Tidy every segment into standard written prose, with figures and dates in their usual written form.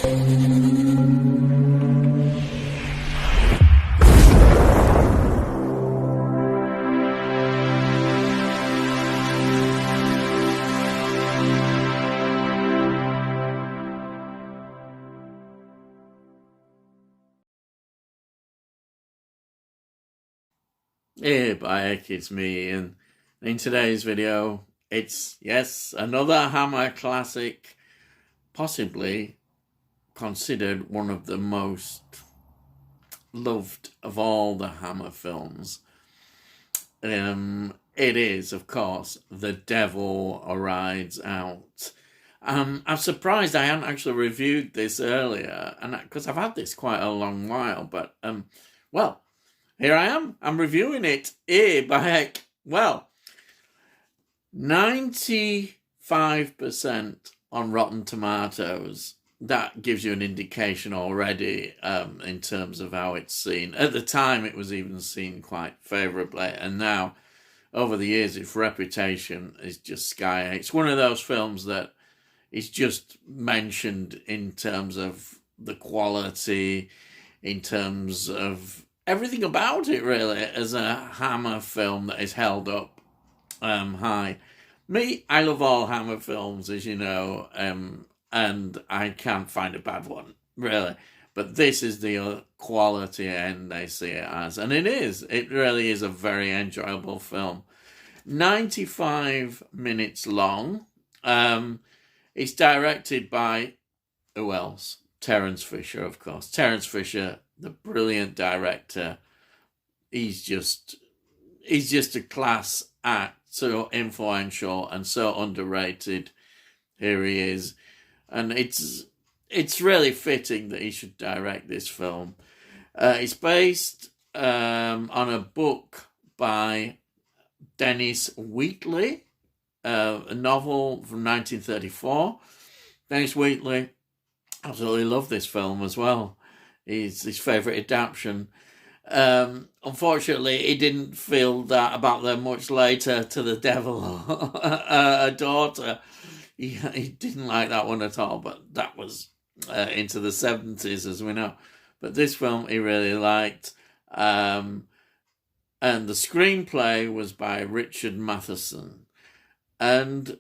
Hey, Bayek, it's me, and in today's video, it's, yes, another Hammer classic, possibly considered one of the most loved of all the Hammer films. It is, of course, The Devil Rides Out. I'm surprised I hadn't actually reviewed this earlier, and because I've had this quite a long while, but, well, here I am. I'm reviewing it. Bayek. Well, 95% on Rotten Tomatoes. That gives you an indication already in terms of how it's seen. At the time, it was even seen quite favourably, and now, over the years, its reputation is just sky high. It's one of those films that is just mentioned in terms of the quality, in terms of everything about it, really, as a Hammer film that is held up high. Me, I love all Hammer films, as you know, and I can't find a bad one, really. But this is the quality end I see it as. And it is. It really is a very enjoyable film. 95 minutes long. It's directed by, who else? Terence Fisher, of course. Terence Fisher, the brilliant director. He's just a class act, so influential and so underrated. Here he is, and it's really fitting that he should direct this film. It's based on a book by Dennis Wheatley, a novel from 1934. Dennis Wheatley absolutely loved this film as well. It's his favourite adaptation. Unfortunately, he didn't feel that about them much later to The Devil, a Daughter. He didn't like that one at all, but that was into the 70s, as we know. But this film he really liked. And the screenplay was by Richard Matheson. And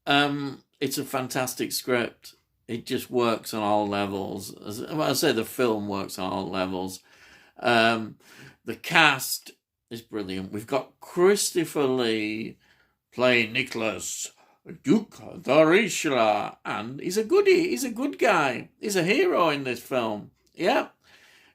it's a fantastic script. It just works on all levels. I say the film works on all levels. The cast is brilliant. We've got Christopher Lee playing Nicholas, Duke the Richelieu, and he's a goodie. He's a good guy. He's a hero in this film. Yeah,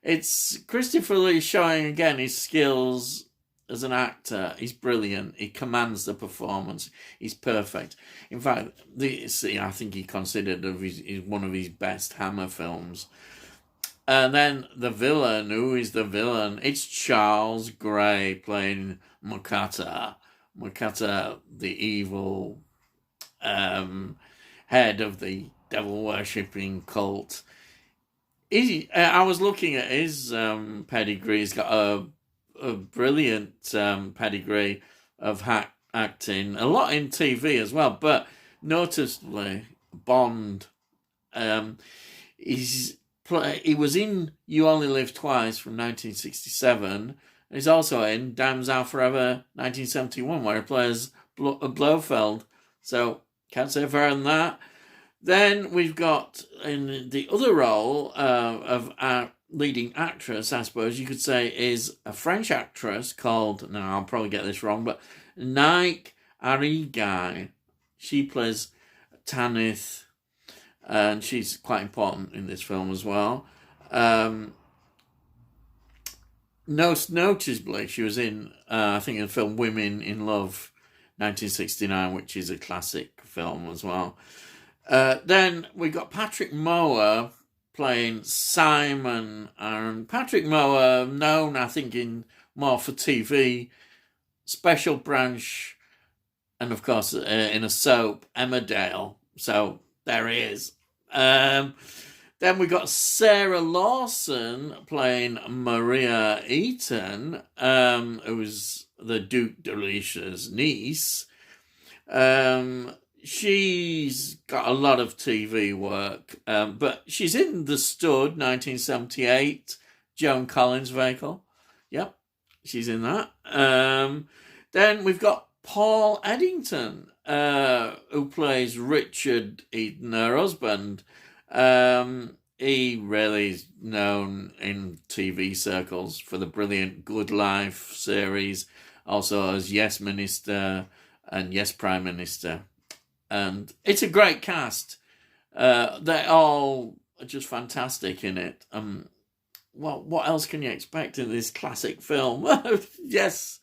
it's Christopher Lee showing again his skills as an actor. He's brilliant. He commands the performance. He's perfect. In fact, I think he considered one of his best Hammer films. And then the villain, who is the villain? It's Charles Gray playing Mokata. Mokata, the evil head of the devil-worshipping cult. I was looking at his pedigree. He's got a brilliant pedigree of acting, a lot in TV as well, but noticeably Bond. He was in You Only Live Twice from 1967. He's also in Diamonds Are Forever 1971, where he plays Blofeld. So, can't say further than that. Then we've got in the other role of our leading actress, I suppose you could say, is a French actress called, now I'll probably get this wrong, but Naik Arigai. She plays Tanith, and she's quite important in this film as well. Most noticeably, she was in, I think, the film Women in Love, 1969, which is a classic film as well. Then we got Patrick Mower playing Simon, and Patrick Mower, known, I think, more for TV, Special Branch, and of course in a soap, Emmerdale. So there he is. Then we got Sarah Lawson playing Maria Eaton, who's the Duke de Richelieu's niece. she's got a lot of TV work, but she's in The Stud, 1978, Joan Collins vehicle. Yep, she's in that. Then we've got Paul Eddington, who plays Richard Eden, her husband. He really is known in TV circles for the brilliant Good Life series, also as Yes Minister and Yes Prime Minister. And it's a great cast. They're all just fantastic in it. Well, what else can you expect in this classic film? Yes.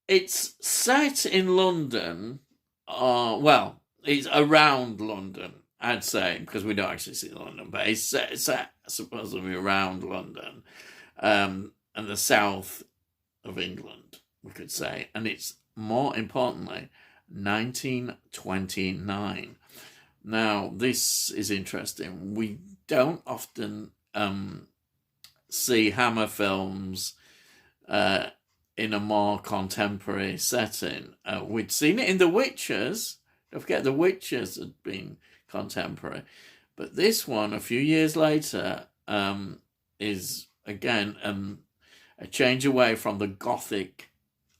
It's set in London. Well, it's around London, I'd say, because we don't actually see London, but it's set supposedly around London, and the south of England, we could say. And it's, more importantly, 1929. Now, this is interesting. We don't often see Hammer films in a more contemporary setting. We'd seen it in The Witches. Don't forget, The Witches had been contemporary. But this one, a few years later, is, again, a change away from the Gothic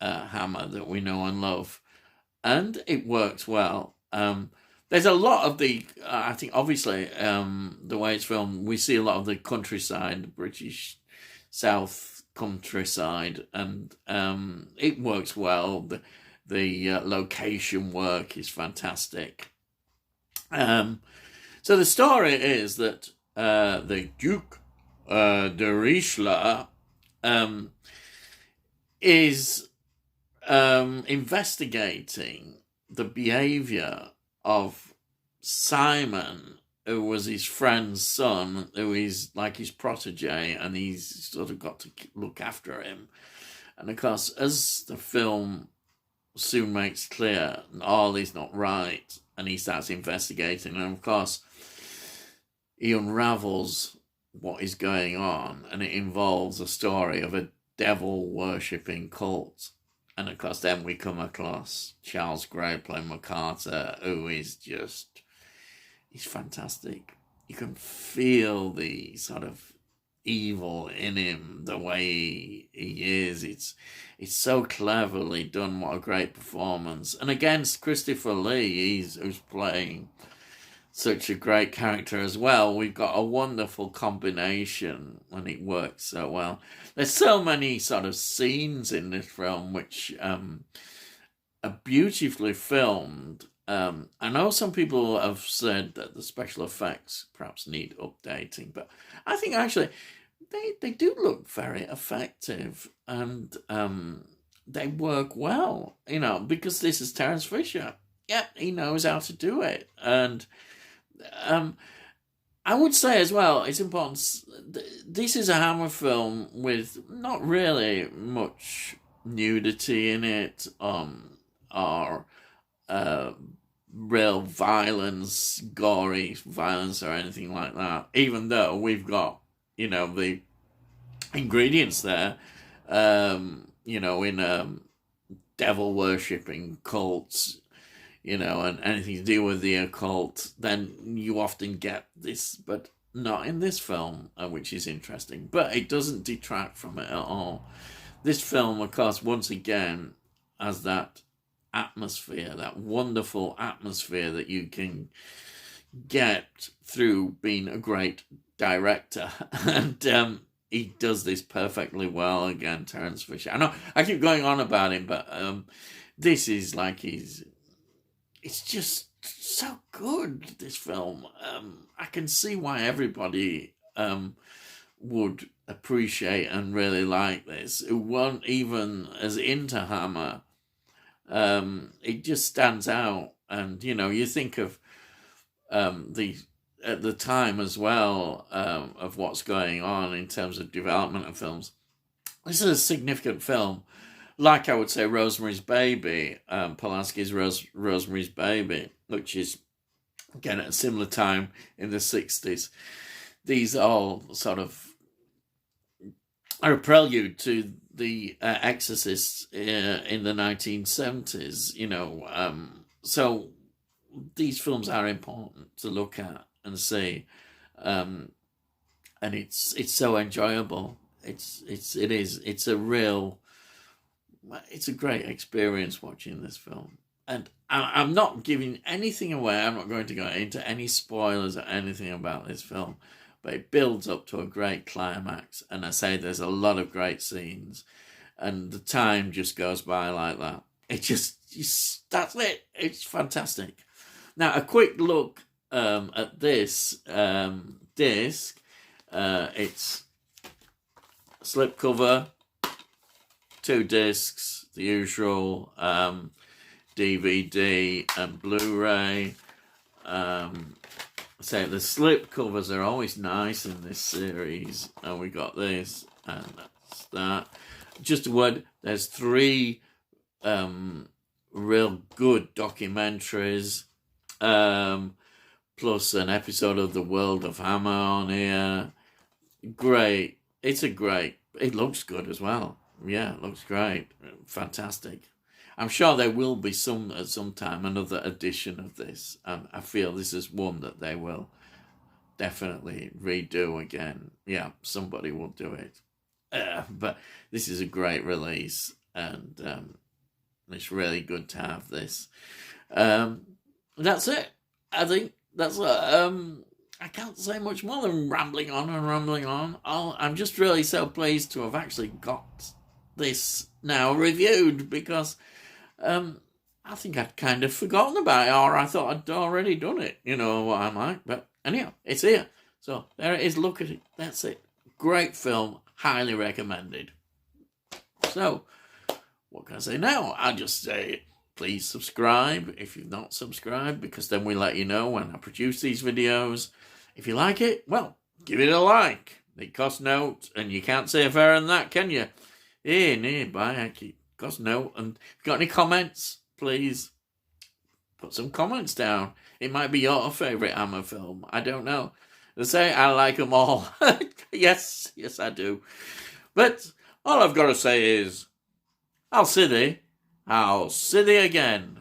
Hammer that we know and love. And it works well. There's a lot of the, I think, obviously, the way it's filmed, we see a lot of the countryside, the British South countryside, and it works well. The location work is fantastic. So the story is that the Duke de Richelieu is investigating the behavior of Simon, who was his friend's son, who is like his protege, and he's sort of got to look after him. And of course, as the film soon makes clear, all is not right, and he starts investigating, and of course, he unravels what is going on, and it involves a story of a devil-worshipping cult. And of course, then we come across Charles Gray playing MacArthur, who is just, he's fantastic. You can feel the sort of evil in him, the way he is. It's so cleverly done. What a great performance. And against Christopher Lee, who's playing such a great character as well. We've got a wonderful combination, and it works so well. There's so many sort of scenes in this film which are beautifully filmed. I know some people have said that the special effects perhaps need updating, but I think actually they do look very effective, and they work well, because this is Terence Fisher. Yeah, he knows how to do it. And I would say as well, it's important, this is a Hammer film with not really much nudity in it, or real violence, gory violence or anything like that, even though we've got, the ingredients there, in devil-worshipping cults, and anything to do with the occult, then you often get this, but not in this film, which is interesting. But it doesn't detract from it at all. This film, of course, once again, has that atmosphere, that wonderful atmosphere that you can get through being a great director. And he does this perfectly well again, Terence Fisher. I know I keep going on about him, but this is like it's just so good, this film. I can see why everybody would appreciate and really like this, who weren't even as into Hammer. It just stands out. And, you think of at the time as well, of what's going on in terms of development of films. This is a significant film. Like I would say Rosemary's Baby, Polanski's Rosemary's Baby, which is, again, at a similar time in the 60s. These all sort of are a prelude to the Exorcist in the 1970s, So these films are important to look at and see, and it's so enjoyable. It's a great experience watching this film. And I'm not giving anything away. I'm not going to go into any spoilers or anything about this film, but it builds up to a great climax. And I say there's a lot of great scenes, and the time just goes by like that. It just that's it. It's fantastic. Now, a quick look at this disc. It's slipcover, 2 discs, the usual. DVD and Blu-ray. So the slip covers are always nice in this series, and we got this, and that's that. Just a word, there's 3 real good documentaries, plus an episode of The World of Hammer on here. Great. It looks good as well. Yeah, it looks great. Fantastic. I'm sure there will be at some time another edition of this, and I feel this is one that they will definitely redo again. Yeah, somebody will do it. But this is a great release, and it's really good to have this. That's it. I think that's I can't say much more than rambling on and rambling on. I'm just really so pleased to have actually got this now reviewed, because I think I'd kind of forgotten about it, or I thought I'd already done it, what I'm like. But anyhow, it's here. So there it is, look at it. That's it. Great film, highly recommended. So, what can I say now? I'll just say, please subscribe if you've not subscribed, because then we let you know when I produce these videos. If you like it, well, give it a like. It costs no, and you can't say fairer than that, can you? Nearby, costs no. And if you've got any comments, please put some comments down. It might be your favourite Hammer film. I don't know. They say I like them all. yes, I do. But all I've got to say is, I'll see thee again.